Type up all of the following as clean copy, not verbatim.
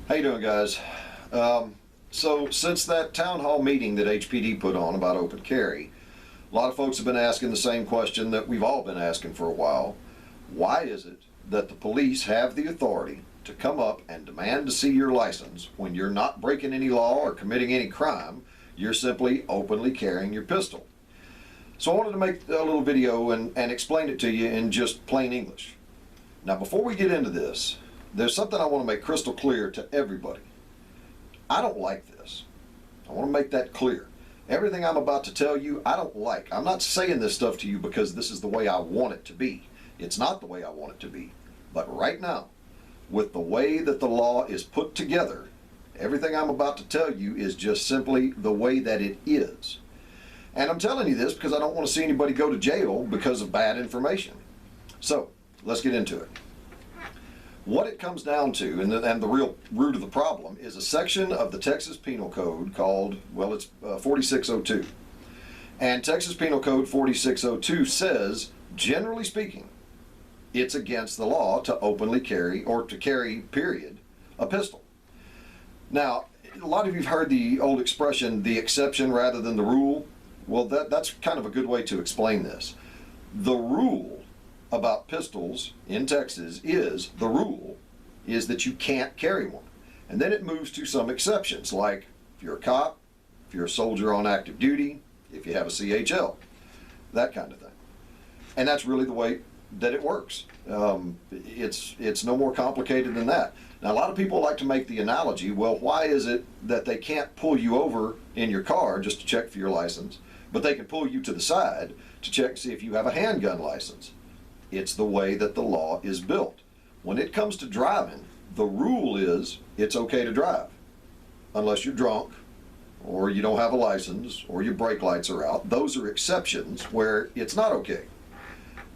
How you doing, guys? So since that town hall meeting that HPD put on about open carry, a lot of folks have been asking the same question that we've all been asking for a while. Why is it that the police have the authority to come up and demand to see your license when you're not breaking any law or committing any crime? You're simply openly carrying your pistol. So I wanted to make a little video and explain it to you in just plain English. Now, before we get into this, there's something I want to make crystal clear to everybody. I don't like this. I want to make that clear. Everything I'm about to tell you, I don't like. I'm not saying this stuff to you because this is the way I want it to be. It's not the way I want it to be. But right now, with the way that the law is put together, everything I'm about to tell you is just simply the way that it is. And I'm telling you this because I don't want to see anybody go to jail because of bad information. So, let's get into it. What it comes down to, and the real root of the problem, is a section of the Texas Penal Code called, well, it's 4602. And Texas Penal Code 4602 says, generally speaking, it's against the law to openly carry, or to carry, period, a pistol. Now, a lot of you have heard the old expression, the exception rather than the rule. Well, that's kind of a good way to explain this. The rule about pistols in Texas is that you can't carry one. And then it moves to some exceptions, like if you're a cop, if you're a soldier on active duty, if you have a CHL, that kind of thing. And that's really the way that it works. It's no more complicated than that. Now, a lot of people like to make the analogy, well, why is it that they can't pull you over in your car just to check for your license, but they can pull you to the side to check to see if you have a handgun license? It's the way that the law is built. When it comes to driving, the rule is it's okay to drive, unless you're drunk, or you don't have a license, or your brake lights are out. Those are exceptions where it's not okay.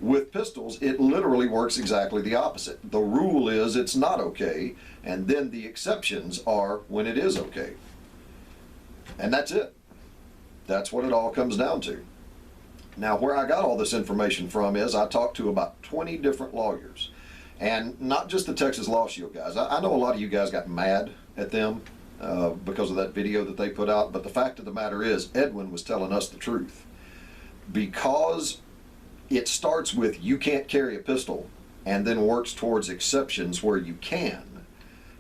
With pistols, it literally works exactly the opposite. The rule is it's not okay, and then the exceptions are when it is okay. And that's it. That's what it all comes down to. Now, where I got all this information from is I talked to about 20 different lawyers, and not just the Texas Law Shield guys. I know a lot of you guys got mad at them because of that video that they put out, but the fact of the matter is Edwin was telling us the truth. Because it starts with you can't carry a pistol and then works towards exceptions where you can.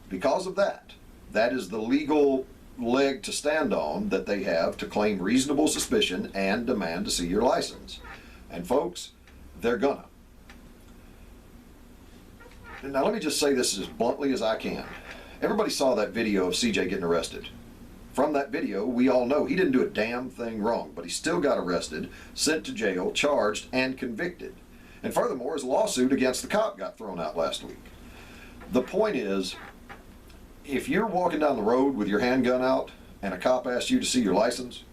Because of that, that is the legal leg to stand on that they have to claim reasonable suspicion and demand to see your license. And folks, they're gonna. Now let me just say this as bluntly as I can. Everybody saw that video of CJ getting arrested. From that video, we all know he didn't do a damn thing wrong, but he still got arrested, sent to jail, charged, and convicted. And furthermore, his lawsuit against the cop got thrown out last week. The point is, if you're walking down the road with your handgun out and a cop asks you to see your license,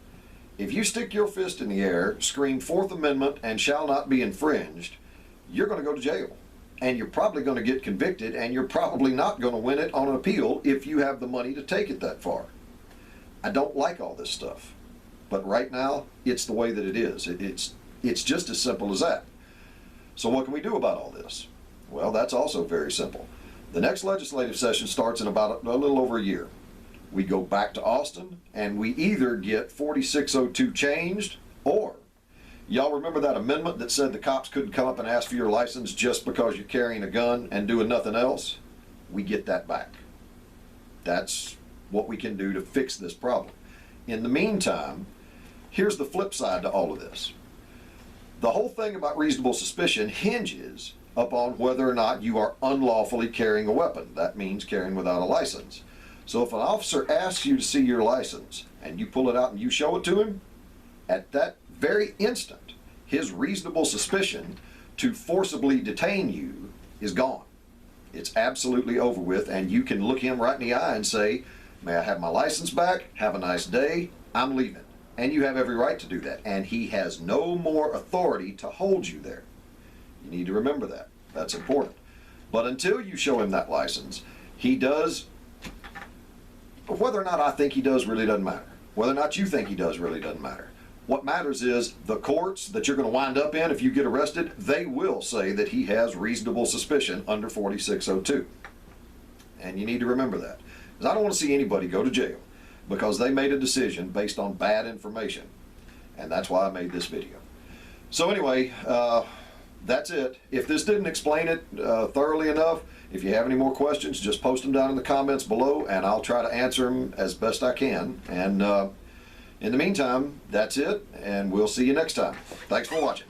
if you stick your fist in the air, scream Fourth Amendment and shall not be infringed, you're going to go to jail. And you're probably going to get convicted, and you're probably not going to win it on an appeal if you have the money to take it that far. I don't like all this stuff, but right now it's the way that it is. It's just as simple as that. So what can we do about all this? Well, that's also very simple. The next legislative session starts in about a little over a year. We go back to Austin, and we either get 4602 changed, or y'all remember that amendment that said the cops couldn't come up and ask for your license just because you're carrying a gun and doing nothing else? We get that back. That's what we can do to fix this problem. In the meantime, here's the flip side to all of this. The whole thing about reasonable suspicion hinges upon whether or not you are unlawfully carrying a weapon. That means carrying without a license. So if an officer asks you to see your license and you pull it out and you show it to him, at that very instant, his reasonable suspicion to forcibly detain you is gone. It's absolutely over with, and you can look him right in the eye and say, may I have my license back? Have a nice day. I'm leaving. And you have every right to do that. And he has no more authority to hold you there. You need to remember that. That's important. But until you show him that license, he does, whether or not I think he does really doesn't matter. Whether or not you think he does really doesn't matter. What matters is the courts that you're going to wind up in if you get arrested, they will say that he has reasonable suspicion under 4602. And you need to remember that. is I don't want to see anybody go to jail because they made a decision based on bad information. And that's why I made this video. So anyway, that's it. If this didn't explain it thoroughly enough, if you have any more questions, just post them down in the comments below and I'll try to answer them as best I can. And in the meantime, that's it, and we'll see you next time. Thanks for watching.